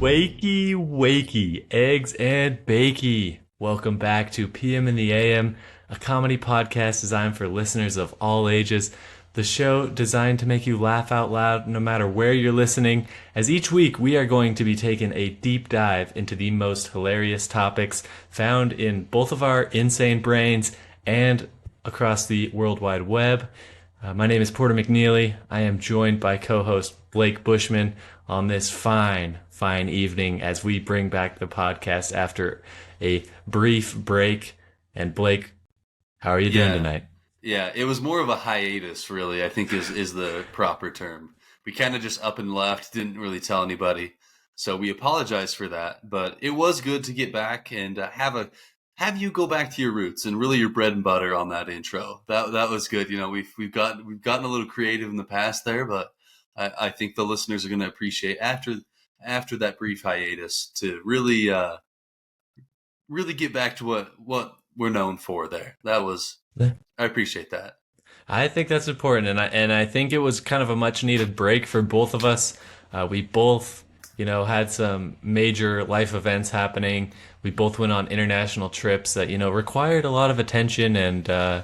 Wakey, wakey, eggs and bakey. Welcome back to PM in the AM, a comedy podcast designed for listeners of all ages. The show designed to make you laugh out loud no matter where you're listening, as each week we are going to be taking a deep dive into the most hilarious topics found in both of our insane brains and across the World Wide Web. My name is Porter McNeely. I am joined by co-host Blake Bushman on this fine evening as we bring back the podcast after a brief break. And Blake, how are you doing tonight? Yeah, it was more of a hiatus, really, I think is the proper term. We kind of just up and left, didn't really tell anybody. So we apologize for that, but it was good to get back and have you go back to your roots and really your bread and butter on that intro. That was good. You know, we've gotten a little creative in the past there, but I think the listeners are going to appreciate after that brief hiatus to really get back to what we're known for there. I appreciate that. I think that's important, and I think it was kind of a much needed break for both of us. We both, had some major life events happening. We both went on international trips that, required a lot of attention and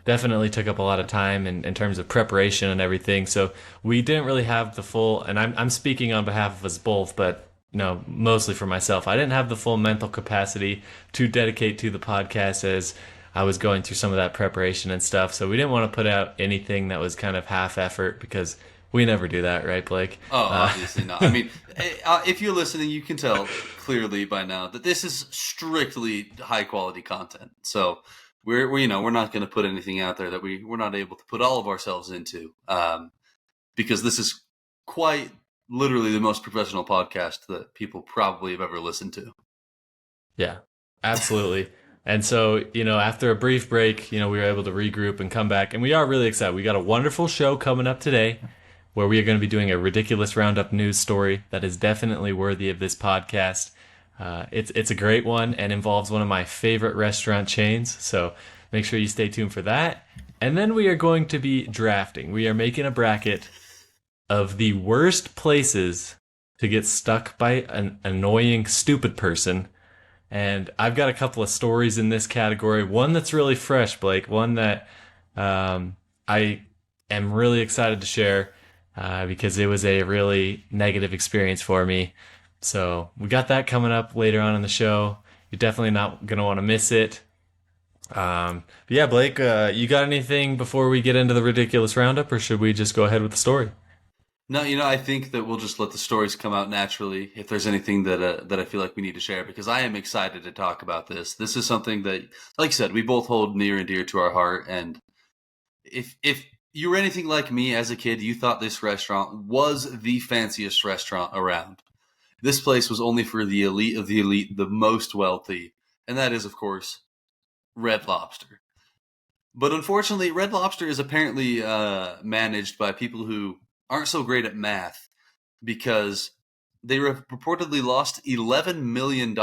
definitely took up a lot of time in terms of preparation and everything. So we didn't really have the full, and I'm speaking on behalf of us both, but mostly for myself. I didn't have the full mental capacity to dedicate to the podcast as I was going through some of that preparation and stuff. So we didn't want to put out anything that was kind of half effort because we never do that, right, Blake? Oh, obviously not. I mean, if you're listening, you can tell clearly by now that this is strictly high quality content. So we're not going to put anything out there that we're not able to put all of ourselves into, because this is quite literally the most professional podcast that people probably have ever listened to. Yeah, absolutely. And so, after a brief break, we were able to regroup and come back. And we are really excited. We got a wonderful show coming up today where we are going to be doing a ridiculous roundup news story that is definitely worthy of this podcast. It's a great one and involves one of my favorite restaurant chains. So make sure you stay tuned for that. And then we are going to be drafting. We are making a bracket of the worst places to get stuck by an annoying, stupid person. And I've got a couple of stories in this category. One that's really fresh, Blake. One that I am really excited to share because it was a really negative experience for me. So we got that coming up later on in the show. You're definitely not going to want to miss it. But yeah, Blake, you got anything before we get into the ridiculous roundup, or should we just go ahead with the story? No, I think that we'll just let the stories come out naturally if there's anything that I feel like we need to share, because I am excited to talk about this. This is something that, like I said, we both hold near and dear to our heart. And if you were anything like me as a kid, you thought this restaurant was the fanciest restaurant around. This place was only for the elite of the elite, the most wealthy, and that is, of course, Red Lobster. But unfortunately, Red Lobster is apparently managed by people who aren't so great at math, because they reportedly lost $11 million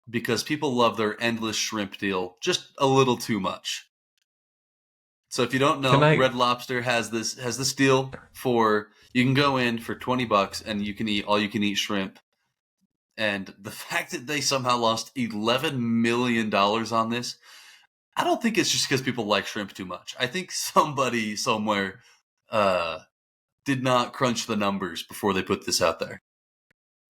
because people love their endless shrimp deal just a little too much. So if you don't know, Red Lobster has this deal for, you can go in for $20 and you can eat all you can eat shrimp. And the fact that they somehow lost $11 million on this, I don't think it's just because people like shrimp too much. I think somebody somewhere did not crunch the numbers before they put this out there.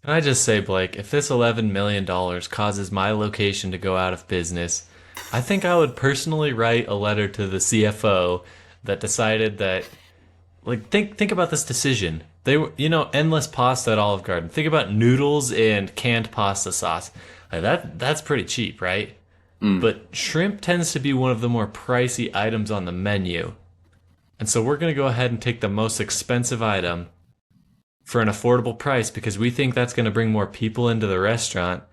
Can I just say, Blake, if this $11 million causes my location to go out of business, I think I would personally write a letter to the CFO that decided that, think about this decision. They were, endless pasta at Olive Garden. Think about noodles and canned pasta sauce. That's pretty cheap, right? But shrimp tends to be one of the more pricey items on the menu. And so we're going to go ahead and take the most expensive item for an affordable price because we think that's going to bring more people into the restaurant.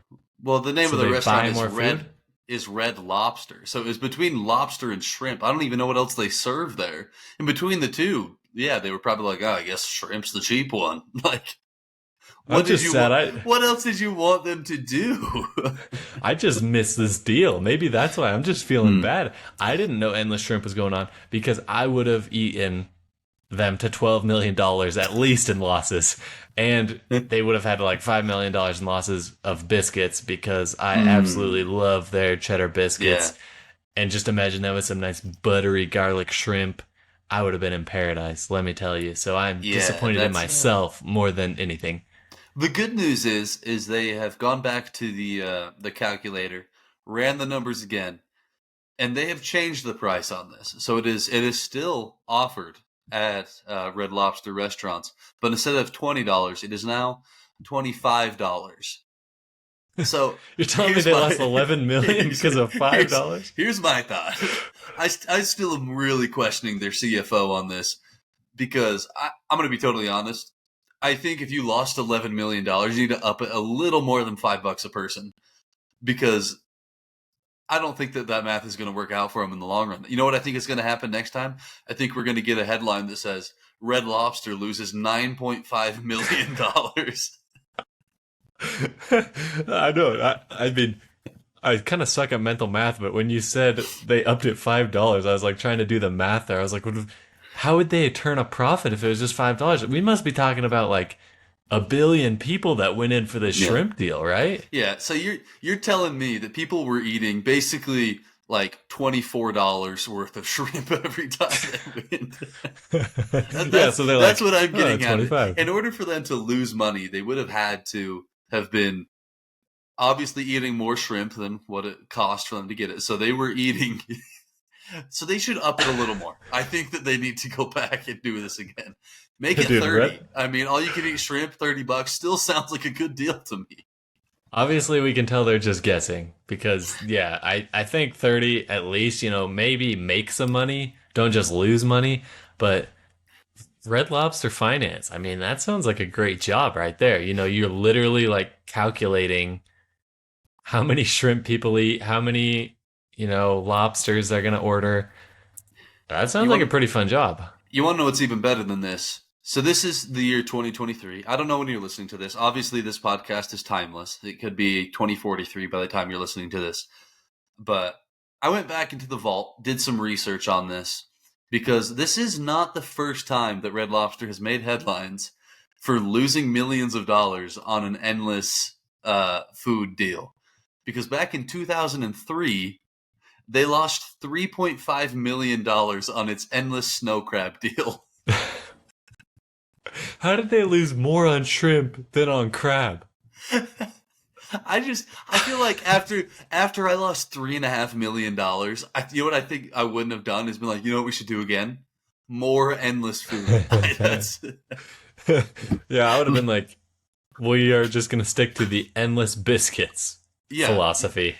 Well, the name of the restaurant is Red Lobster. So it was between lobster and shrimp. I don't even know what else they serve there. In between the two, yeah, they were probably like, I guess shrimp's the cheap one. What else did you want them to do? I just missed this deal. Maybe that's why I'm just feeling bad. I didn't know Endless Shrimp was going on because I would have eaten them to $12 million at least in losses. And they would have had like $5 million in losses of biscuits because I absolutely Mm, love their cheddar yeah, biscuits. And just imagine that with some nice buttery garlic shrimp. I would have been in paradise, let me tell you. So I'm yeah. disappointed in That's myself more than anything. the good news is they have gone back to the calculator, ran the numbers again, and they have changed the price on this. So it is still offered at Red Lobster restaurants, but instead of $20, it is now $25. So You're telling me here's they my lost 11 million here's, because of $5? here's my thought. I still am really questioning their CFO on this because I'm going to be totally honest. I think if you lost $11 million, you need to up it a little more than $5 a person because I don't think that math is going to work out for them in the long run. You know what I think is going to happen next time? I think we're going to get a headline that says Red Lobster loses $9.5 million. I know. I mean, I kind of suck at mental math, but when you said they upped it $5, I was like trying to do the math there. I was like, how would they turn a profit if it was just $5? We must be talking about like a billion people that went in for this Yeah. shrimp deal, right? Yeah, so you're telling me that people were eating basically like $24 worth of shrimp every time they went. Yeah, That's so they're that's like, what I'm oh, getting at. 25. In order for them to lose money, they would have had to have been obviously eating more shrimp than what it cost for them to get it. So they were eating. So they should up it a little more. I think that they need to go back and do this again. Make it Dude, 30. I mean, all you can eat shrimp, $30 still sounds like a good deal to me. obviously we can tell they're just guessing because yeah, I think 30 at least, maybe make some money, don't just lose money, but Red Lobster Finance, I mean, that sounds like a great job right there. You're literally like calculating how many shrimp people eat, how many, lobsters they're going to order. That sounds You like a want pretty fun job. you want to know what's even better than this? So this is the year 2023. I don't know when you're listening to this. Obviously, this podcast is timeless. It could be 2043 by the time you're listening to this. But I went back into the vault, did some research on this because this is not the first time that Red Lobster has made headlines for losing millions of dollars on an endless food deal. Because back in 2003, they lost $3.5 million on its endless snow crab deal. How did they lose more on shrimp than on crab? I feel like after I lost $3.5 million, you know what I think I wouldn't have done is been like, you know what we should do again? More endless food. That's Yeah, I would have been like, we are just going to stick to the endless biscuits yeah. philosophy.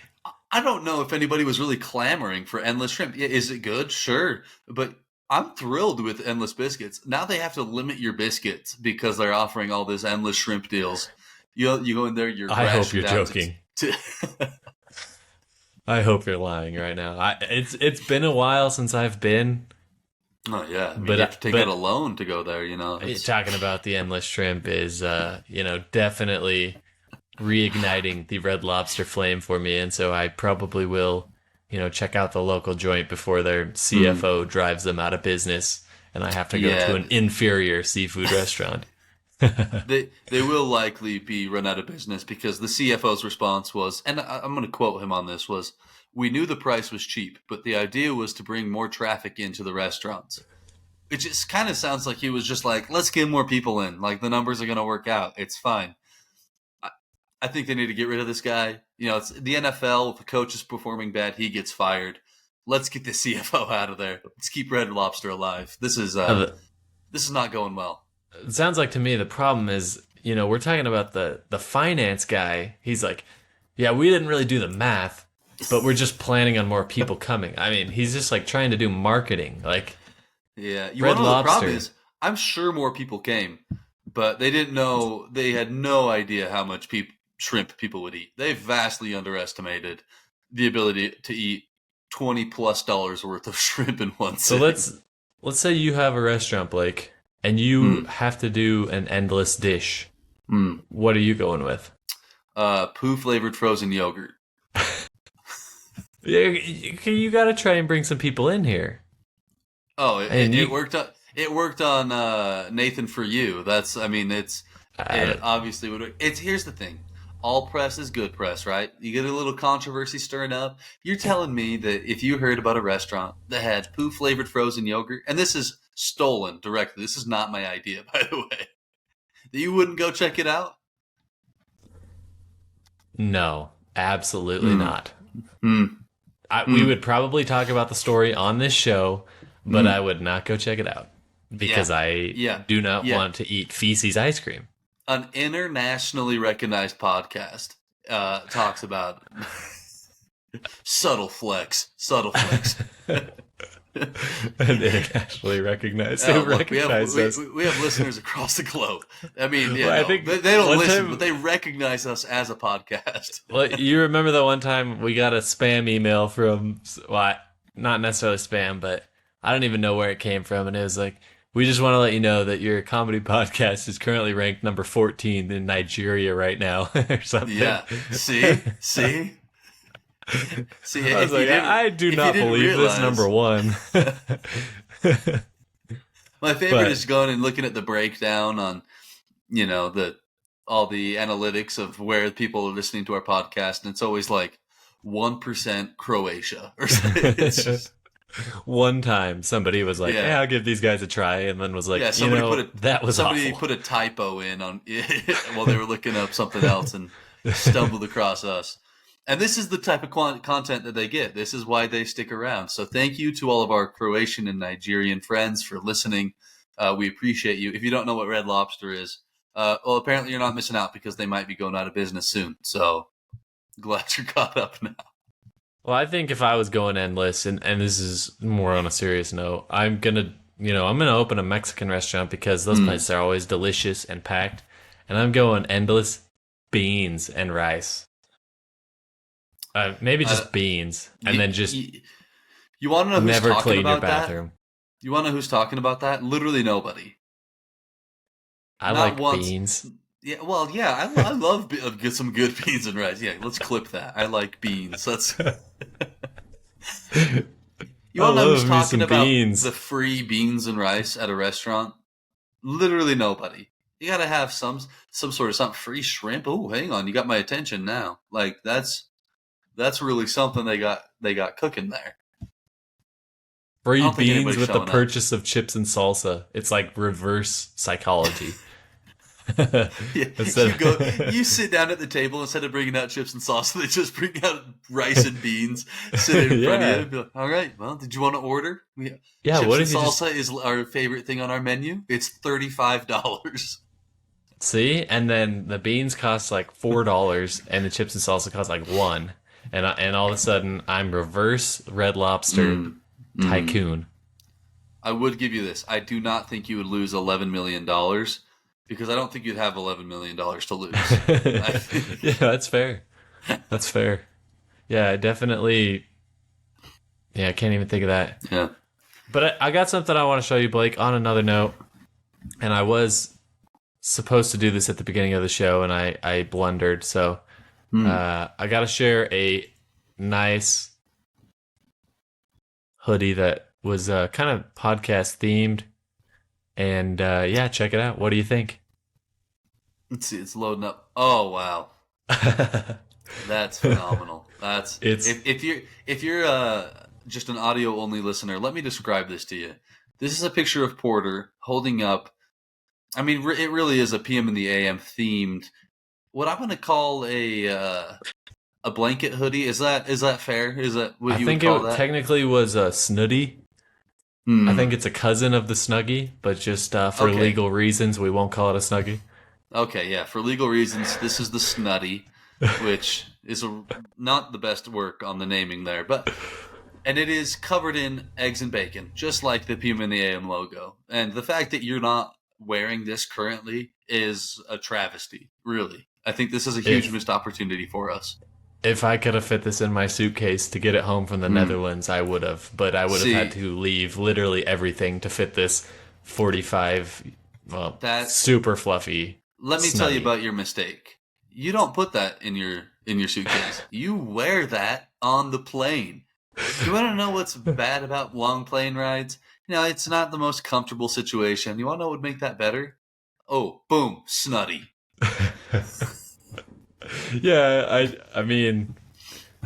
I don't know if anybody was really clamoring for endless shrimp. Yeah, is it good? Sure, but I'm thrilled with endless biscuits. Now they have to limit your biscuits because they're offering all this endless shrimp deals. You go in there, you're I hope rationed you're down joking. to I hope you're lying right now. It's been a while since I've been, oh yeah, I mean, but you have to take but out a loan to go there. talking about the endless shrimp is definitely reigniting the Red Lobster flame for me, and so I probably will, check out the local joint before their CFO drives them out of business, and I have to go to Yeah. an inferior seafood restaurant. They will likely be run out of business because the CFO's response was, and I'm going to quote him on this, was, "We knew the price was cheap, but the idea was to bring more traffic into the restaurants." It just kind of sounds like he was just like, "Let's get more people in. Like the numbers are going to work out. It's fine." I, I think they need to get rid of this guy. It's the NFL. If the coach is performing bad, he gets fired. Let's get the CFO out of there. Let's keep Red Lobster alive. This is not going well. It sounds like to me the problem is, we're talking about the finance guy. He's like, yeah, we didn't really do the math, but we're just planning on more people coming. I mean, he's just like trying to do marketing. Like Yeah, you Red want to know the problem Lobster. is, I'm sure more people came, but they didn't know. They had no idea how much shrimp people would eat. They vastly underestimated the ability to eat $20+ worth of shrimp in one So sitting. let's say you have a restaurant, Blake, and you have to do an endless dish. Mm. What are you going with? Poo flavored frozen yogurt. Yeah, you got to try and bring some people in here. Oh, And it you, worked on Nathan For You. I mean, it's It obviously would. It's here's the thing. All press is good press, right? You get a little controversy stirring up. You're telling me that if you heard about a restaurant that had poo flavored frozen yogurt, and this is stolen directly, this is not my idea, by the way, that you wouldn't go check it out? No, absolutely Hmm. not. Hmm. We Hmm. would probably talk about the story on this show, but Hmm. I would not go check it out Yeah. because I Yeah. do not Yeah. want to eat feces ice cream. An internationally recognized podcast talks about subtle flex. Subtle flex. An internationally recognized. Who Look, recognized us? we have listeners across the globe. I mean, yeah, Well, I no, think they don't one listen, time- but they recognize us as a podcast. Well, you remember that one time we got a spam email from, well, not necessarily spam, but I don't even know where it came from. And it was like, we just want to let you know that your comedy podcast is currently ranked number 14 in Nigeria right now, or something. Yeah. See? See? See, I was like, I do if you not didn't believe this realize- number one. My favorite But- is going and looking at the breakdown on, all the analytics of where people are listening to our podcast, and it's always like 1% Croatia or something. It's just, One time somebody was like, Yeah. "Yeah, I'll give these guys a try," and then was like, yeah, that was somebody awful. put a typo in on while they were looking up something else and stumbled across us. And this is the type of content that they get. This is why they stick around. So thank you to all of our Croatian and Nigerian friends for listening. We appreciate you. If you don't know what Red Lobster is, well, apparently you're not missing out because they might be going out of business soon. So glad you're caught up now. Well, I think if I was going endless, and this is more on a serious note, I'm gonna open a Mexican restaurant because those places are always delicious and packed, and I'm going endless beans and rice. Maybe just beans, and then just you want to know who's never talking clean your about that? bathroom. You want to know who's talking about that? Literally nobody. I Not like once. beans. Yeah, well, yeah, I love get some good beans and rice. Yeah, let's clip that. I like beans. Let's. You I want to know who's love me talking some about beans. the free beans and rice at a restaurant? Literally nobody. You got to have some sort of something free shrimp. Oh, hang on, you got my attention now. Like that's really something they got cooking there. Free I don't think beans anybody's with the showing up. purchase of chips and salsa. It's like reverse psychology. Yeah, Instead you sit down at the table instead of bringing out chips and salsa, they just bring out rice and beans, sit in front of you, and be like, "All right, well, did you want to order? Yeah, chips what and if you just salsa is our favorite thing on our menu. It's $35." see? And then the beans cost like $4, and the chips and salsa cost like $1, and all of a sudden I'm reverse Red Lobster tycoon. I would give you this. I do not think you would lose $11 million because I don't think you'd have $11 million to lose. Yeah, that's fair. That's fair. Yeah, I definitely. Yeah, I can't even think of that. Yeah. But I got something I want to show you, Blake, on another note. And I was supposed to do this at the beginning of the show, and I blundered. So I got to share a nice hoodie that was kind of podcast themed. And yeah, check it out. What do you think? Let's see. It's loading up. Oh, wow. That's phenomenal. If you're just an audio only listener, let me describe this to you. This is a picture of Porter holding up. I mean, it really is a PM in the AM themed. What I'm going to call a blanket hoodie. Is that fair? Is that what you would call that? Technically was a snooty. I think it's a cousin of the Snuggie, but just for Okay. legal reasons, we won't call it a Snuggie. Okay, yeah. For legal reasons, this is the Snutty, which is not the best work on the naming there, and it is covered in eggs and bacon, just like the PM in the AM logo. And the fact that you're not wearing this currently is a travesty, really. I think this is a huge missed opportunity for us. If I could have fit this in my suitcase to get it home from the Netherlands, I would have. But I would have had to leave literally everything to fit this 45, super fluffy. Let me tell you Snuggie. about your mistake. You don't put that in your suitcase. You wear that on the plane. You want to know what's bad about long plane rides? You know, it's not the most comfortable situation. You want to know what would make that better? Oh, boom, snutty. Yeah, I mean,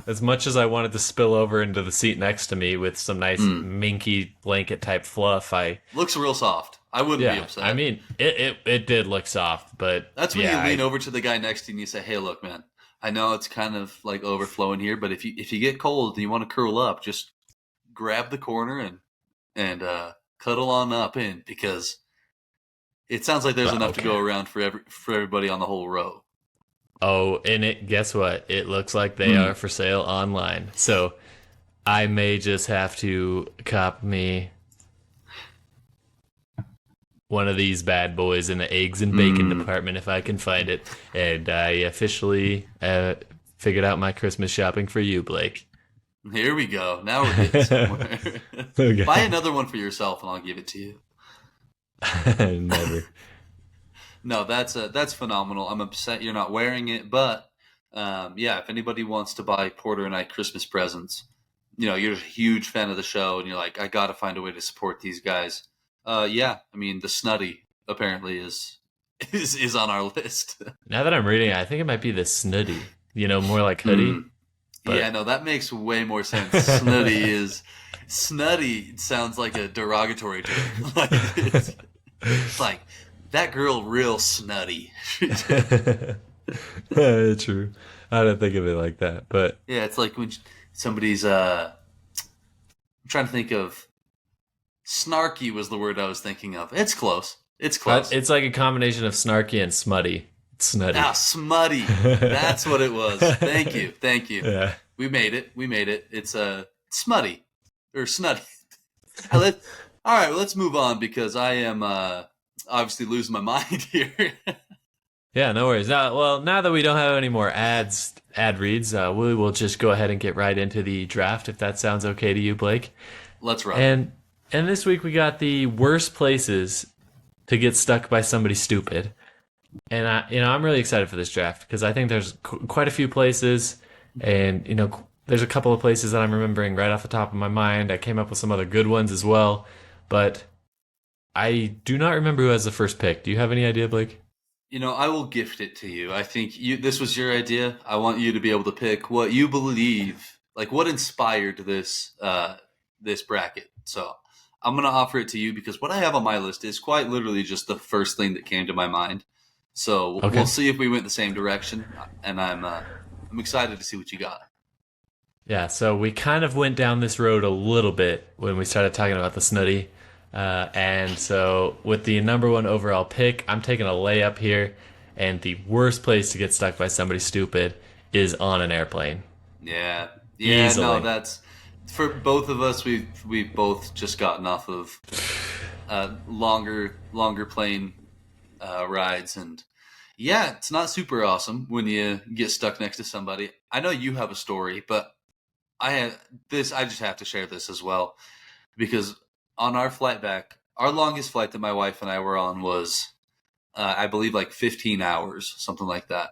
as much as I wanted to spill over into the seat next to me with some nice Mm. minky blanket type fluff, Looks real soft. I wouldn't be I upset. mean, it did look soft, but That's when yeah, you lean over to the guy next to you and you say, "Hey, look, man. I know it's kind of like overflowing here, but if you get cold and you want to curl up, just grab the corner and cuddle on up in because it sounds like there's enough to okay. go around for everybody on the whole row." Oh, and guess what? It looks like they Hmm. are for sale online. So I may just have to cop me one of these bad boys in the eggs and bacon Hmm. department if I can find it. And I officially figured out my Christmas shopping for you, Blake. Here we go. Now we're getting somewhere. Buy Okay. another one for yourself, and I'll give it to you. Never. No, that's phenomenal. I'm upset you're not wearing it, but yeah, if anybody wants to buy Porter and I Christmas presents, you're a huge fan of the show, and you're like, I got to find a way to support these guys. Yeah, I mean, the Snutty apparently is on our list. Now that I'm reading it, I think it might be the snooty. More like Hmm. hoodie, Yeah, but no, that makes way more sense. Snutty sounds like a derogatory term. Like it's like that girl real snutty. true. I didn't think of it like that, but Yeah, it's like when somebody's I'm trying to think of snarky was the word I was thinking of. It's close. It's close. it's like a combination of snarky and smutty. It's snutty. Ah, smutty. That's what it was. Thank you. Thank you. Yeah. We made it. We made it. It's smutty or snutty. Uh, let- All right, well, let's move on because I am obviously losing my mind here. Yeah, no worries. Now that we don't have any more ad reads, we will just go ahead and get right into the draft if that sounds okay to you, Blake. Let's rock. And this week we got the worst places to get stuck by somebody stupid. And I'm really excited for this draft because I think there's quite a few places, and there's a couple of places that I'm remembering right off the top of my mind. I came up with some other good ones as well, but I do not remember who has the first pick. Do you have any idea, Blake? I will gift it to you. I think this was your idea. I want you to be able to pick what you believe, like what inspired this bracket. So I'm gonna offer it to you because what I have on my list is quite literally just the first thing that came to my mind. So we'll Okay. see if we went the same direction, and I'm excited to see what you got. Yeah, so we kind of went down this road a little bit when we started talking about the snooty. And so with the number one overall pick, I'm taking a layup here. And the worst place to get stuck by somebody stupid is on an airplane. Yeah, yeah. No, Easily. that's for both of us. We've both just gotten off of longer plane rides, and yeah, it's not super awesome when you get stuck next to somebody. I know you have a story, but I have this. I just have to share this as well because on our flight back, our longest flight that my wife and I were on was, I believe, like 15 hours, something like that.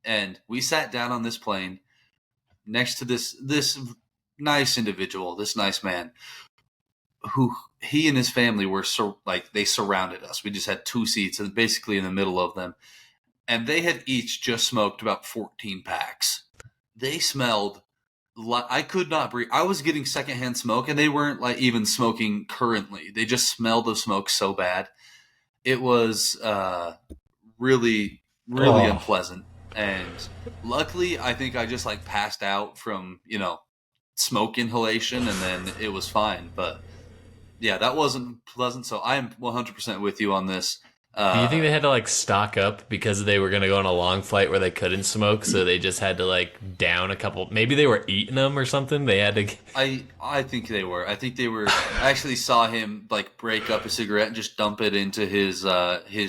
And we sat down on this plane next to this nice individual, this nice man, who he and his family were like they surrounded us. We just had two seats and basically in the middle of them, and they had each just smoked about 14 packs. They smelled like I could not breathe. I was getting secondhand smoke, and they weren't like even smoking currently. They just smelled the smoke so bad. It was really, really Oh. unpleasant. And luckily, I think I just like passed out from smoke inhalation, and then it was fine. But yeah, that wasn't pleasant. So I am 100% with you on this. Do you think Uh, they had to like stock up because they were going to go on a long flight where they couldn't smoke, so they just had to like down a couple? Maybe they were eating them or something. They had to. I think they were. I think they were. I actually saw him like break up a cigarette and just dump it into his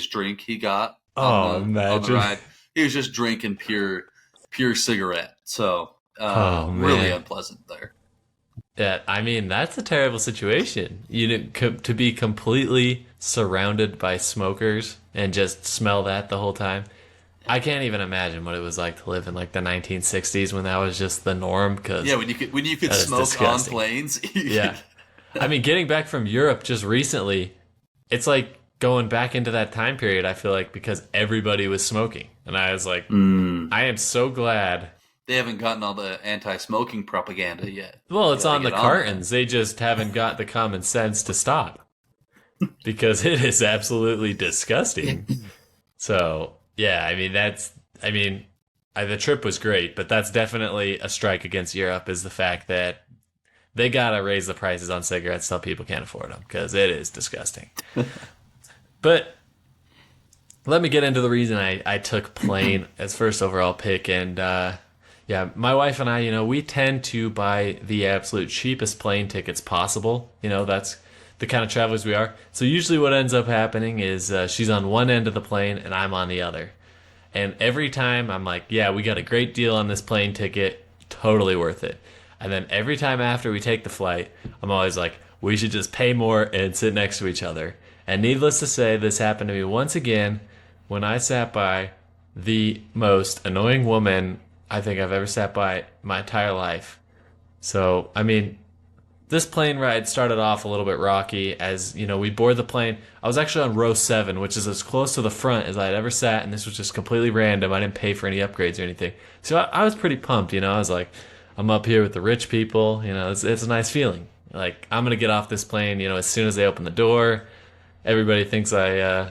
drink he got Oh, on the imagine. ride. He was just drinking pure cigarette. So Oh really man. unpleasant there. Yeah, I mean that's a terrible situation. To be completely surrounded by smokers and just smell that the whole time. I can't even imagine what it was like to live in like the 1960s when that was just the norm. Yeah, Because when you could that is smoke on disgusting. planes. Yeah, I mean, getting back from Europe just recently, it's like going back into that time period, I feel like because everybody was smoking. And I was like, Mm. I am so glad. They haven't gotten all the anti-smoking propaganda yet. Well, You it's got to on the get on that. cartons. They just haven't got the common sense to stop because it is absolutely disgusting. So, yeah, I mean, the trip was great, but that's definitely a strike against Europe is the fact that they got to raise the prices on cigarettes so people can't afford them because it is disgusting. But let me get into the reason I took plane as first overall pick. And yeah, my wife and I, we tend to buy the absolute cheapest plane tickets possible. That's the kind of travelers we are. So usually what ends up happening is she's on one end of the plane and I'm on the other. And every time I'm like, yeah, we got a great deal on this plane ticket, totally worth it. And then every time after we take the flight, I'm always like, we should just pay more and sit next to each other. And needless to say, this happened to me once again when I sat by the most annoying woman I think I've ever sat by my entire life. So, I mean, this plane ride started off a little bit rocky as, we board the plane. I was actually on row 7, which is as close to the front as I'd ever sat, and this was just completely random. I didn't pay for any upgrades or anything. So I was pretty pumped, I was like, I'm up here with the rich people, it's a nice feeling. Like, I'm going to get off this plane, as soon as they open the door. Everybody thinks I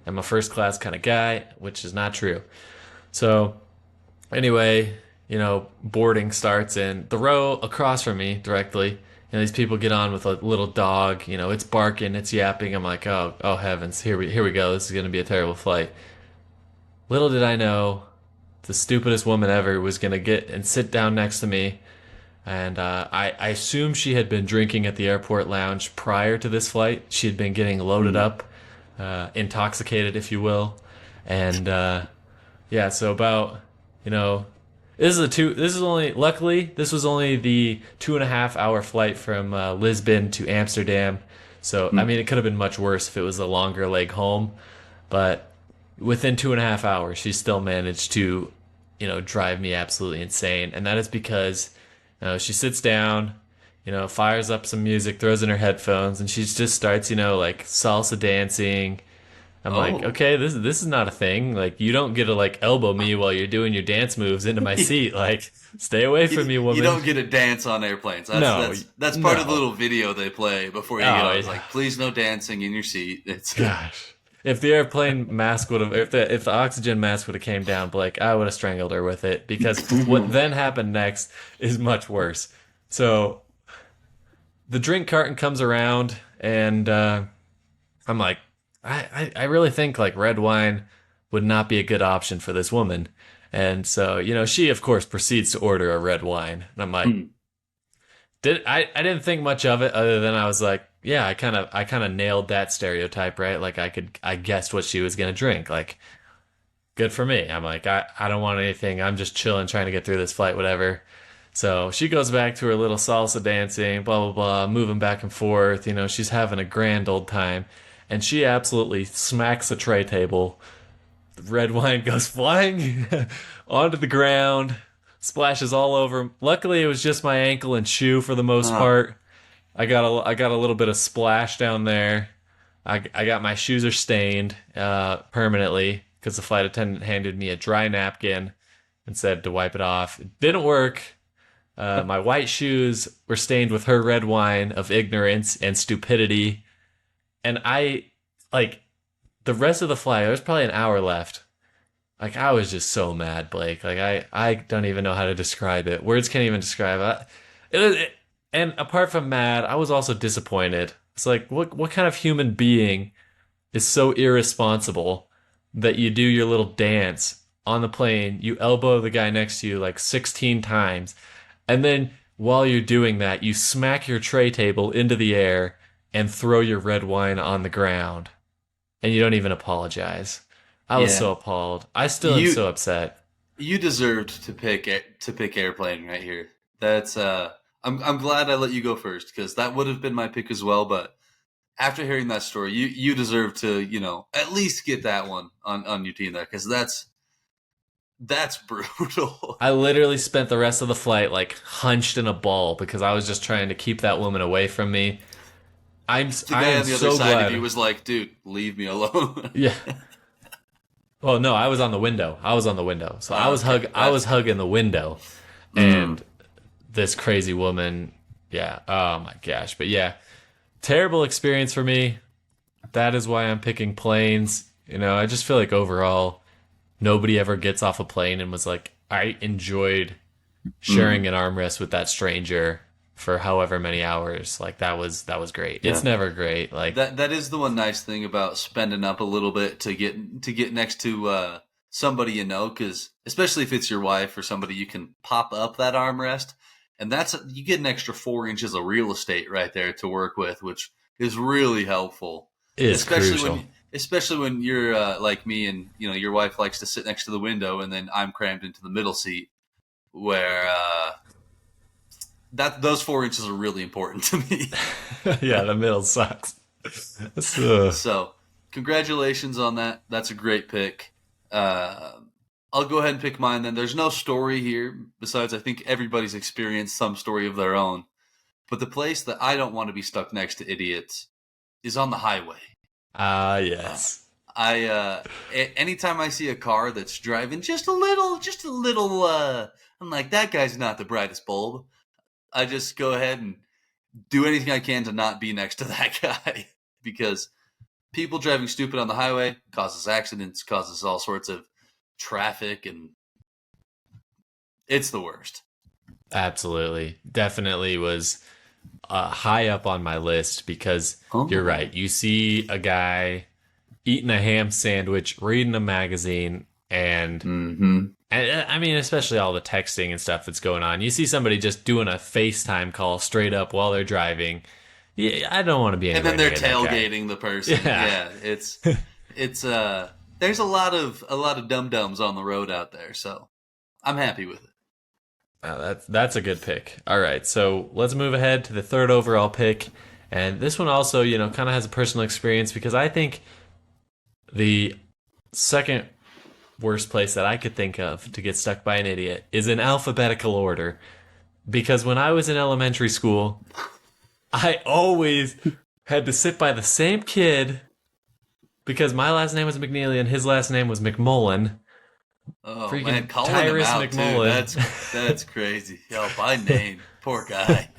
am a first class kind of guy, which is not true. So, anyway, boarding starts, and the row across from me directly, these people get on with a little dog, it's barking, it's yapping. I'm like, oh heavens, here we go. This is going to be a terrible flight. Little did I know, the stupidest woman ever was going to get and sit down next to me. And I assume she had been drinking at the airport lounge prior to this flight. She had been getting loaded up, intoxicated, if you will. And yeah, so about, luckily, this was only the 2.5 hour flight from Lisbon to Amsterdam. So, I mean, it could have been much worse if it was a longer leg home. But within 2.5 hours, she still managed to, drive me absolutely insane. And that is because she sits down, fires up some music, throws in her headphones, and she just starts, like salsa dancing. I'm like, okay, this is not a thing. Like, you don't get to like elbow me while you're doing your dance moves into my seat. Like, stay away from me, woman. You don't get to dance on airplanes. That's part of the little video they play before you get on. It's like, please no dancing in your seat. It's gosh. If the airplane mask would have, if the oxygen mask would have came down, Blake, I would have strangled her with it because what then happened next is much worse. So the drink carton comes around, and I'm like, I really think like red wine would not be a good option for this woman. And so, she of course proceeds to order a red wine. And I'm like, I didn't think much of it other than I was like, yeah, I kind of nailed that stereotype, right? Like I guessed what she was going to drink. Like, good for me. I'm like, I don't want anything. I'm just chilling, trying to get through this flight, whatever. So she goes back to her little salsa dancing, blah, blah, blah, moving back and forth. She's having a grand old time. And she absolutely smacks the tray table. The red wine goes flying onto the ground, splashes all over. Luckily, it was just my ankle and shoe for the most part. I got a little bit of splash down there. I got my shoes are stained permanently because the flight attendant handed me a dry napkin and said to wipe it off. It didn't work. My white shoes were stained with her red wine of ignorance and stupidity. And the rest of the flight, there was probably an hour left. Like, I was just so mad, Blake. Like, I don't even know how to describe it. Words can't even describe it. And apart from mad, I was also disappointed. It's like, what kind of human being is so irresponsible that you do your little dance on the plane, you elbow the guy next to you like 16 times, and then while you're doing that, you smack your tray table into the air and throw your red wine on the ground, and you don't even apologize. I was so appalled. I still am so upset. You deserved to pick airplane right here. That's I'm glad I let you go first because that would have been my pick as well. But after hearing that story, you deserve to at least get that one on your team there because that's brutal. I literally spent the rest of the flight like hunched in a ball because I was just trying to keep that woman away from me. The I guy am on the other so side of glad. you was like, dude, leave me alone. Yeah. Well, no, I was on the window. I was on the window. So Okay, I that's was good. hugging the window, Mm, and this crazy woman, yeah. Oh my gosh. But yeah, terrible experience for me. That is why I'm picking planes. You know, I just feel like overall nobody ever gets off a plane and was like, I enjoyed sharing mm, an armrest with that stranger for however many hours. Like that was great. It's yeah. never great. Like That is the one nice thing about spending up a little bit to get next to somebody you know, because especially if it's your wife or somebody, you can pop up that armrest, and that's you get an extra 4 inches of real estate right there to work with, which is really helpful. is crucial. Especially when you're like me, and you know your wife likes to sit next to the window, and then I'm crammed into the middle seat, where that those 4 inches are really important to me. Yeah, the middle sucks. So, congratulations on that. That's a great pick. Uh, I'll go ahead and pick mine then. There's no story here, besides, I think everybody's experienced some story of their own. But the place that I don't want to be stuck next to idiots is on the highway. Ah, Uh, yes. Anytime I see a car that's driving just a little, I'm like, that guy's not the brightest bulb. I just go ahead and do anything I can to not be next to that guy because people driving stupid on the highway causes accidents, causes all sorts of traffic, and it's the worst. Absolutely. Definitely was high up on my list because you're Oh. right. You see a guy eating a ham sandwich, reading a magazine, Mm-hmm. and I mean, especially all the texting and stuff that's going on. You see somebody just doing a FaceTime call straight up while they're driving. Yeah, I don't want to be And anywhere then they're near that guy. tailgating the person. Yeah. Yeah, it's there's a lot of dum dums on the road out there, so I'm happy with it. That's a good pick. All right, so let's move ahead to the third overall pick, and this one also, you know, kind of has a personal experience because I think the second worst place that I could think of to get stuck by an idiot is in alphabetical order. Because when I was in elementary school, I always had to sit by the same kid because my last name was McNeely and his last name was McMullen. Oh man, Freaking calling him Tyrus out too. McMullen. That's crazy. Yo, by name, poor guy.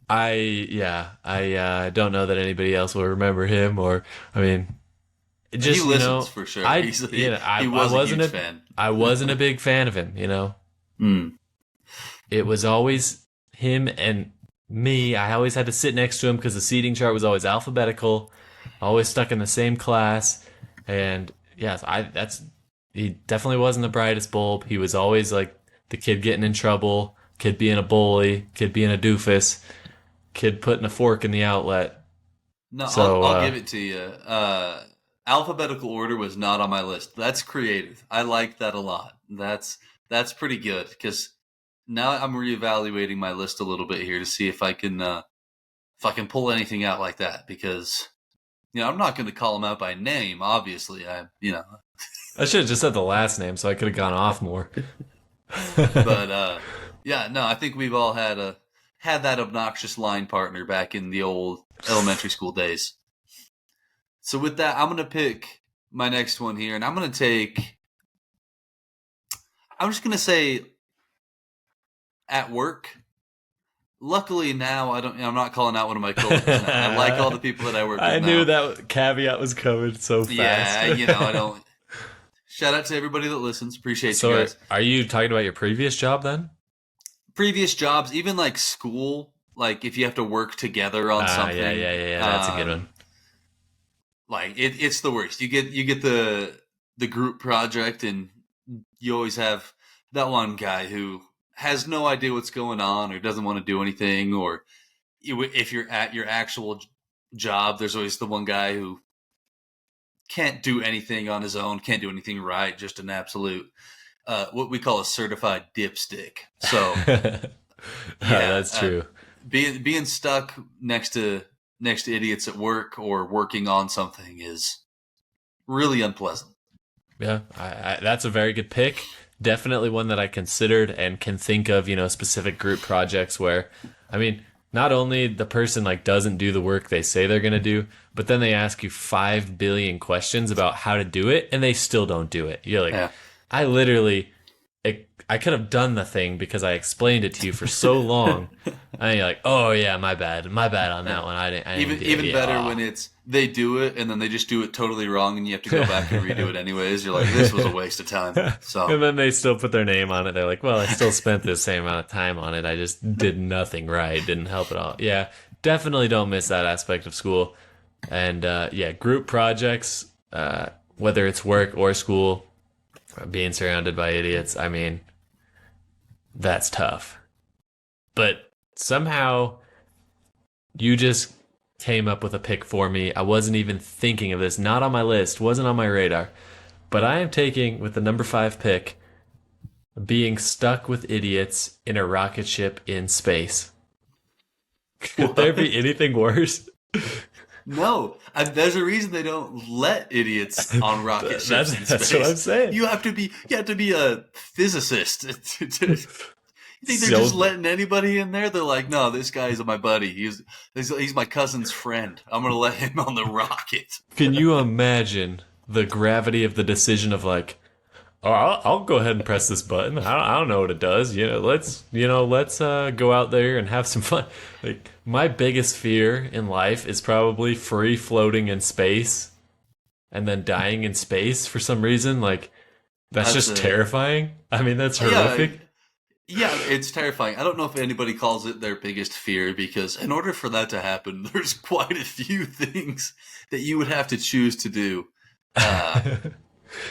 I don't know that anybody else will remember him or I mean He just you know listens for sure. I He's you know he I was a wasn't huge a fan. I wasn't a big fan of him, you know. Mm. It was always him and me. I always had to sit next to him because the seating chart was always alphabetical, always stuck in the same class. And yes, he definitely wasn't the brightest bulb. He was always like the kid getting in trouble, kid being a bully, kid being a doofus, kid putting a fork in the outlet. No, So I'll give it to you. Alphabetical order was not on my list. That's creative. I like that a lot. That's pretty good because now I'm reevaluating my list a little bit here to see if I can pull anything out like that because you know I'm not going to call him out by name. Obviously, I you know, I should have just said the last name so I could have gone off more. but yeah, no, I think we've all had that obnoxious line partner back in the old elementary school days. So with that, I'm going to pick my next one here, and I'm just going to say at work. Luckily now I'm not calling out one of my coworkers now. I like all the people that I work I with knew now. that caveat was coming so fast. Yeah, you know, I don't. Shout out to everybody that listens. Appreciate you So guys. are you talking about your previous job then? Previous jobs, even like school, like if you have to work together on something. Yeah. That's a good one. Like it's the worst. You get the group project, and you always have that one guy who has no idea what's going on or doesn't want to do anything. Or if you're at your actual job, there's always the one guy who can't do anything on his own, can't do anything right, just an absolute what we call a certified dipstick. So Yeah, yeah, that's true. being stuck next to idiots at work or working on something is really unpleasant. Yeah, that's a very good pick. Definitely one that I considered and can think of, you know, specific group projects where, I mean, not only the person like doesn't do the work they say they're going to do, but then they ask you 5 billion questions about how to do it and they still don't do it. You're like, Yeah. I literally, I could have done the thing because I explained it to you for so long. And you're like, oh yeah, my bad on that one. I didn't Even get even it. better Aw. when it's they do it and then they just do it totally wrong and you have to go back and redo it anyways. You're like, this was a waste of time. So And then they still put their name on it. They're like, well, I still spent the same amount of time on it. I just did nothing right. Didn't help at all. Yeah, definitely don't miss that aspect of school. And yeah, group projects, whether it's work or school, being surrounded by idiots, I mean, that's tough. But somehow you just came up with a pick for me. I wasn't even thinking of this, not on my list, wasn't on my radar. But I am taking, with the number 5 pick, being stuck with idiots in a rocket ship in space. Could there be anything worse? no, there's a reason they don't let idiots on rocket ships in space. That's what I'm saying. You have to be a physicist. You think they're So- just letting anybody in there? They're like, no, this guy's my buddy. He's my cousin's friend. I'm gonna let him on the rocket. Can you imagine the gravity of the decision of like, oh, I'll go ahead and press this button. I don't know what it does. Let's go out there and have some fun. Like my biggest fear in life is probably free floating in space and then dying in space for some reason. Like that's just terrifying. I mean, that's horrific. Yeah, it's terrifying. I don't know if anybody calls it their biggest fear because in order for that to happen, there's quite a few things that you would have to choose to do.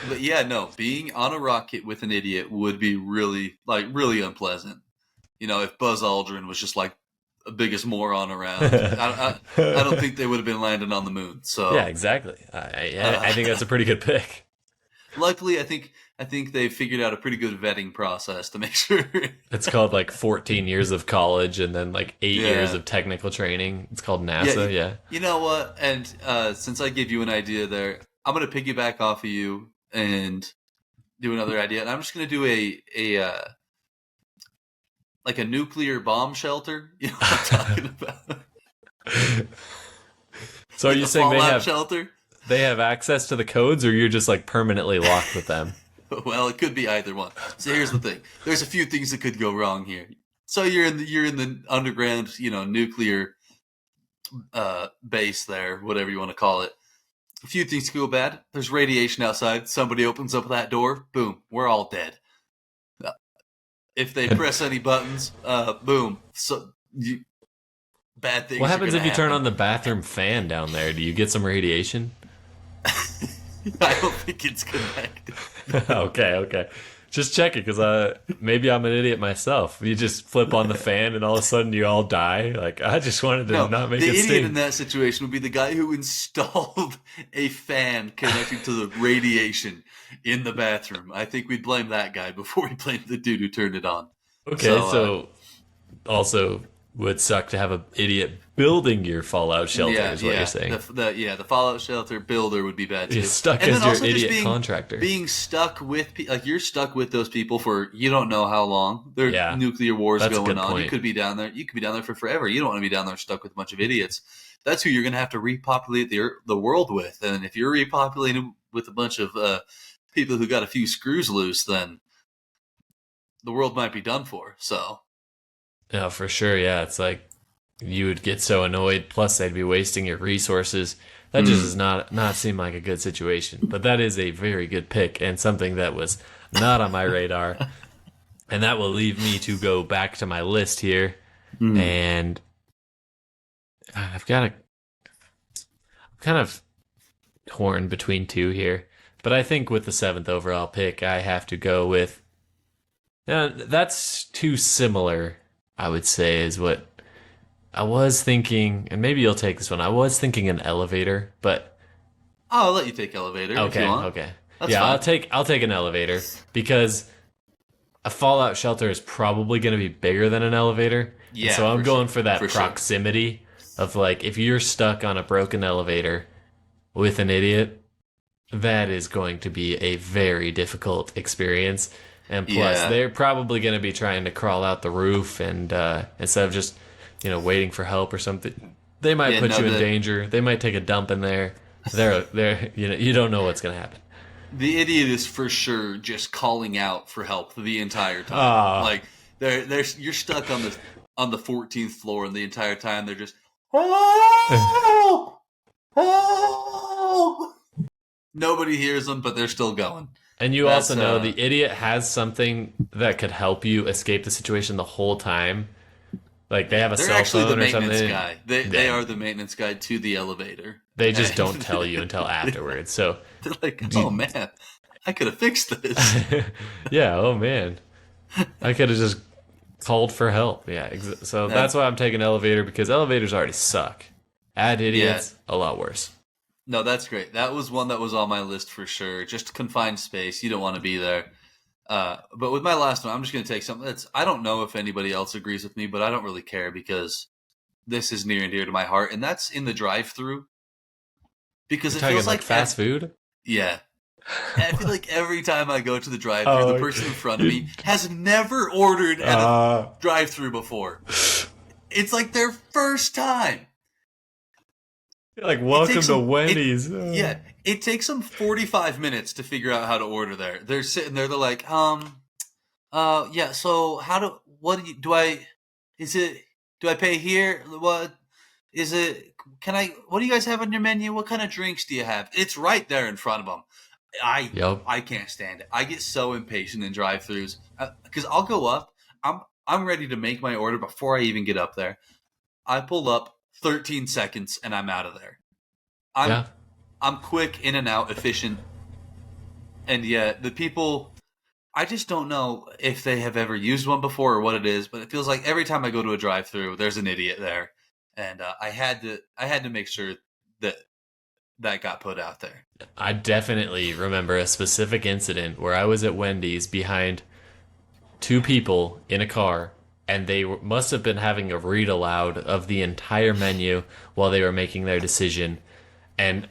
But yeah, no, being on a rocket with an idiot would be really unpleasant. If Buzz Aldrin was just like the biggest moron around, I don't think they would have been landing on the moon. So Yeah, exactly. I think that's a pretty good pick. luckily, I think they figured out a pretty good vetting process to make sure. It's called like 14 years of college and then like 8 Yeah. years of technical training. It's called NASA. Yeah. You know what? And since I gave you an idea there, I'm going to piggyback off of you and do another idea. And I'm just going to do a like a nuclear bomb shelter. You know what I'm talking about? So are you A saying fallout shelter? they have access to the codes, or you're just like permanently locked with them? Well, it could be either one. So here's the thing: there's a few things that could go wrong here. So you're in the underground, nuclear base there, whatever you want to call it. A few things could go bad. There's radiation outside. Somebody opens up that door. Boom, we're all dead. If they press any buttons, boom. Bad things. What happens if you turn happen. on the bathroom fan down there? Do you get some radiation? I don't think it's connected. Okay. Just check it, because maybe I'm an idiot myself. You just flip on the fan and all of a sudden you all die. Like, I just wanted to No, not make the it idiot sting. in that situation would be the guy who installed a fan connected to the radiation in the bathroom. I think we'd blame that guy before we blame the dude who turned it on. Okay, so also would suck to have an idiot building your fallout shelter, is what you're saying. The fallout shelter builder would be bad too. You're stuck And as then your also just idiot contractor. Being stuck with you're stuck with those people for you don't know how long. There's Yeah, nuclear wars that's a going good on. point. You could be down there. You could be down there for forever. You don't want to be down there stuck with a bunch of idiots. That's who you're going to have to repopulate the world with. And if you're repopulating with a bunch of people who got a few screws loose, then the world might be done for. So Yeah, for sure. Yeah, it's like you would get so annoyed. Plus, they'd be wasting your resources. That just does not seem like a good situation. But that is a very good pick and something that was not on my radar. And that will leave me to go back to my list here. And I'm kind of torn between two here. But I think with the 7th overall pick, I have to go with. That's too similar, I would say, is what I was thinking. And maybe you'll take this one. I was thinking an elevator, but I'll let you take elevator if you want. okay. That's Yeah, fine. I'll take an elevator because a fallout shelter is probably going to be bigger than an elevator. Yeah, And so I'm for going sure. for that For sure. proximity of like if you're stuck on a broken elevator with an idiot, that is going to be a very difficult experience. And plus, Yeah. they're probably going to be trying to crawl out the roof, and instead of just waiting for help or something, they might Yeah, put no, you in danger. They might take a dump in there. They're you don't know what's gonna happen. the idiot is for sure just calling out for help the entire time. Ah, Like you're stuck on the 14th floor, and the entire time they're just help, help. Nobody hears them, but they're still going. and you That's also know the idiot has something that could help you escape the situation the whole time. Like they have a they're cell actually the phone or maintenance something. guy. They are the maintenance guy to the elevator. They just And don't tell you until afterwards. So, they're like, oh man, I could have fixed this. yeah, oh man, I could have just called for help. Yeah, so that's why I'm taking elevator because elevators already suck. Add idiots, a lot worse. No, that's great. That was one that was on my list for sure. Just confined space. You don't want to be there. But with my last one, I'm just going to take something that's, I don't know if anybody else agrees with me, but I don't really care because this is near and dear to my heart. And that's in the drive-through. Because You're it talking feels like fast food. Yeah. I feel like every time I go to the drive-through, the person in front of me has never ordered at a drive-through before. It's like their first time. Like, welcome to Wendy's. Yeah, it takes them 45 minutes to figure out how to order there. They're sitting there, they're like, yeah, so do I pay here? What do you guys have on your menu? What kind of drinks do you have? It's right there in front of them. I can't stand it. I get so impatient in drive-thrus because I'll go up. I'm ready to make my order before I even get up there. I pull up 13 seconds and I'm out of there. I'm quick, in and out, efficient. And yeah, the people, I just don't know if they have ever used one before or what it is, but it feels like every time I go to a drive-thru, there's an idiot there. And I had to make sure that got put out there. I definitely remember a specific incident where I was at Wendy's behind two people in a car, and they must have been having a read aloud of the entire menu while they were making their decision. And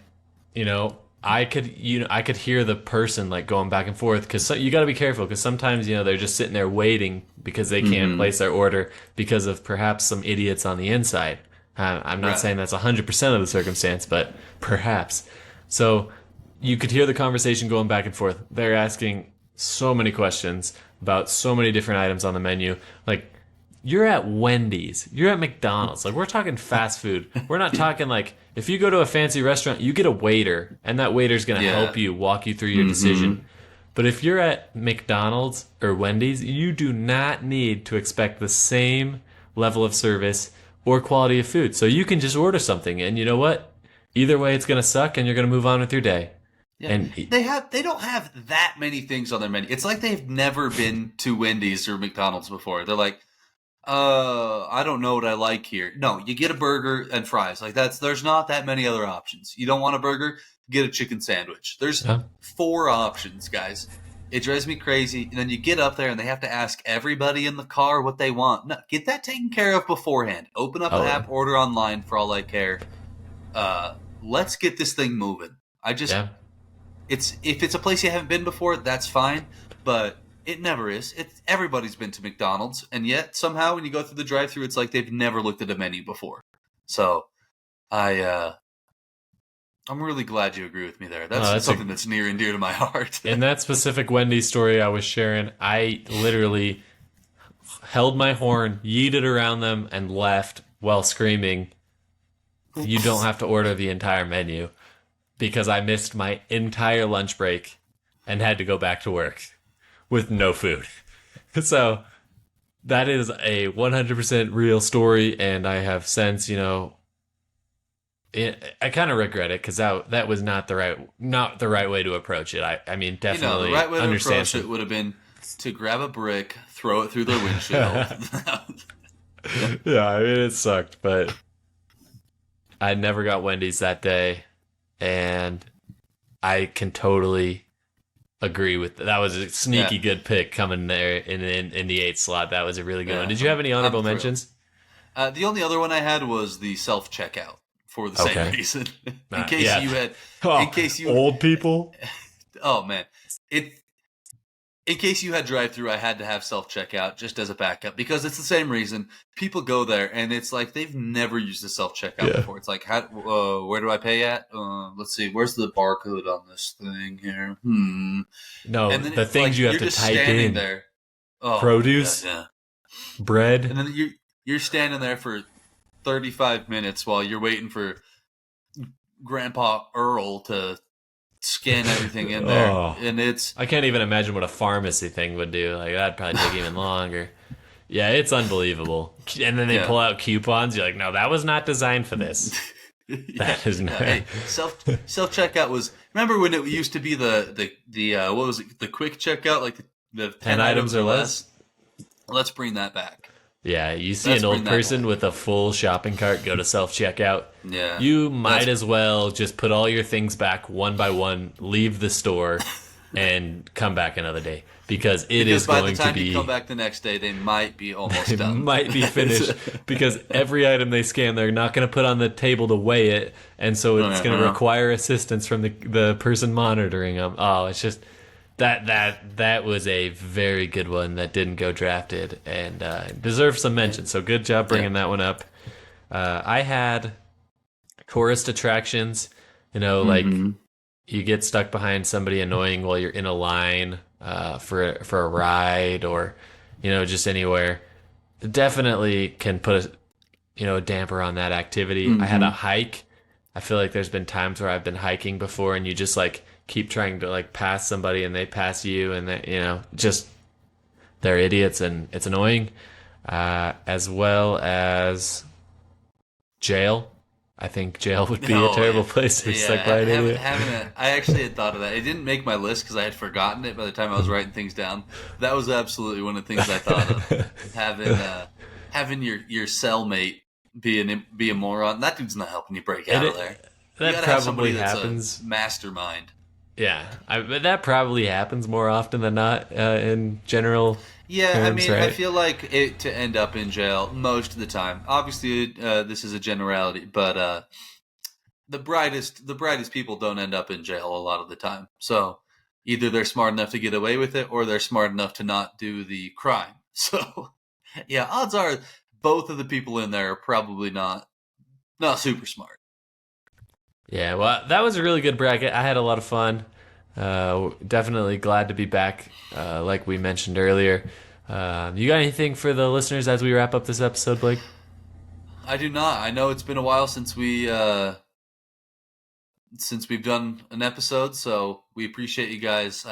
I could hear the person like going back and forth because you got to be careful because sometimes they're just sitting there waiting because they can't place their order because of perhaps some idiots on the inside. I'm not saying that's 100% of the circumstance, but perhaps. So you could hear the conversation going back and forth. They're asking so many questions about so many different items on the menu. Like, you're at Wendy's. You're at McDonald's. Like, we're talking fast food. We're not talking like, if you go to a fancy restaurant, you get a waiter, and that waiter's going to help you, walk you through your decision. But if you're at McDonald's or Wendy's, you do not need to expect the same level of service or quality of food. So you can just order something, and you know what? Either way, it's going to suck, and you're going to move on with your day. Yeah. And they don't have that many things on their menu. It's like they've never been to Wendy's or McDonald's before. They're like, I don't know what I like here. No, you get a burger and fries. Like there's not that many other options. You don't want a burger? Get a chicken sandwich. There's 4 options, guys. It drives me crazy. And then you get up there and they have to ask everybody in the car what they want. No, get that taken care of beforehand. Open up the app, order online for all I care. Let's get this thing moving. If it's a place you haven't been before, that's fine. But it never is. Everybody's been to McDonald's, and yet somehow when you go through the drive-thru, it's like they've never looked at a menu before. So, I'm really glad you agree with me there. That's something that's near and dear to my heart. In that specific Wendy's story I was sharing, I literally held my horn, yeeted around them, and left while screaming, "You don't have to order the entire menu," because I missed my entire lunch break and had to go back to work with no food. So that is a 100% real story, and I have since, I kind of regret it because that was not the right way to approach it. I mean, definitely the right way to understand approach it would have been to grab a brick, throw it through their windshield. Yeah, I mean, it sucked, but I never got Wendy's that day, and I can totally agree with that. That was a sneaky good pick coming there in the 8th slot. That was a really good one. Did you have any honorable mentions? The only other one I had was the self-checkout for the same reason. In case you had... old people? Oh, man. in case you had drive-through, I had to have self-checkout just as a backup because it's the same reason. People go there and it's like they've never used a self-checkout before. It's like, where do I pay at? Let's see, where's the barcode on this thing here? No, And then the things you have to type in. there. Oh, Produce, bread. And then you're standing there for 35 minutes while you're waiting for Grandpa Earl to scan everything in there. And I can't even imagine what a pharmacy thing would do. Like, that'd probably take even longer. Yeah, it's unbelievable. And then they pull out coupons. You're like, no, that was not designed for this. That is not. Hey, self checkout was. Remember when it used to be the what was it? The quick checkout, like the 10 items or less. Let's bring that back. Yeah, you see an old person with a full shopping cart go to self-checkout. Yeah. You might as well just put all your things back one by one, leave the store, and come back another day. Because it is going to be... by the time you come back the next day, they might be almost done. It might be finished. Because every item they scan, they're not going to put on the table to weigh it. And so it's going to require assistance from the person monitoring them. Oh, it's just... That was a very good one that didn't go drafted and deserves some mention. So good job bringing that one up. I had tourist attractions. Like you get stuck behind somebody annoying while you're in a line for a ride or just anywhere. Definitely can put a damper on that activity. I had a hike. I feel like there's been times where I've been hiking before and you just like keep trying to like pass somebody and they pass you and they, just they're idiots and it's annoying. As well as jail. I think jail would be a terrible place to be stuck by an idiot. I actually had thought of that. It didn't make my list because I had forgotten it by the time I was writing things down. That was absolutely one of the things I thought of. Having your cellmate be a moron. That dude's not helping you break out of there. That probably happens. That's a mastermind. Yeah, but that probably happens more often than not in general. Yeah, terms, I mean, right? I feel like it to end up in jail most of the time. Obviously, this is a generality, but the brightest people don't end up in jail a lot of the time. So either they're smart enough to get away with it, or they're smart enough to not do the crime. So yeah, odds are both of the people in there are probably not super smart. Yeah, well, that was a really good bracket. I had a lot of fun. Definitely glad to be back, like we mentioned earlier. You got anything for the listeners as we wrap up this episode, Blake? I do not. I know it's been a while since we've done an episode, so we appreciate you guys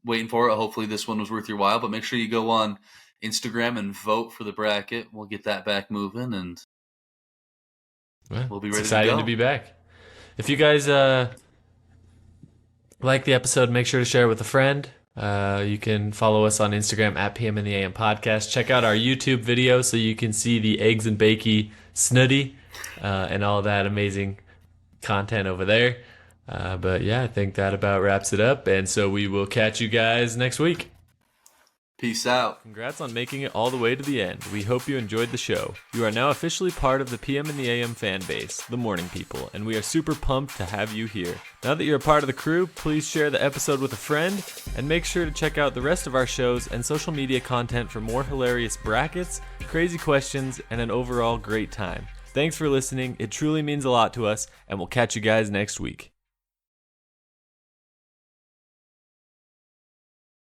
waiting for it. Hopefully this one was worth your while, but make sure you go on Instagram and vote for the bracket. We'll get that back moving, and we'll be ready to go. It's exciting to be back. If you guys like the episode, make sure to share it with a friend. You can follow us on Instagram at PM in the AM Podcast. Check out our YouTube video so you can see the eggs and bakey snooty and all that amazing content over there. But yeah, I think that about wraps it up. And so we will catch you guys next week. Peace out. Congrats on making it all the way to the end. We hope you enjoyed the show. You are now officially part of the PM and the AM fan base, the morning people, and we are super pumped to have you here. Now that you're a part of the crew, please share the episode with a friend, and make sure to check out the rest of our shows and social media content for more hilarious brackets, crazy questions, and an overall great time. Thanks for listening. It truly means a lot to us, and we'll catch you guys next week.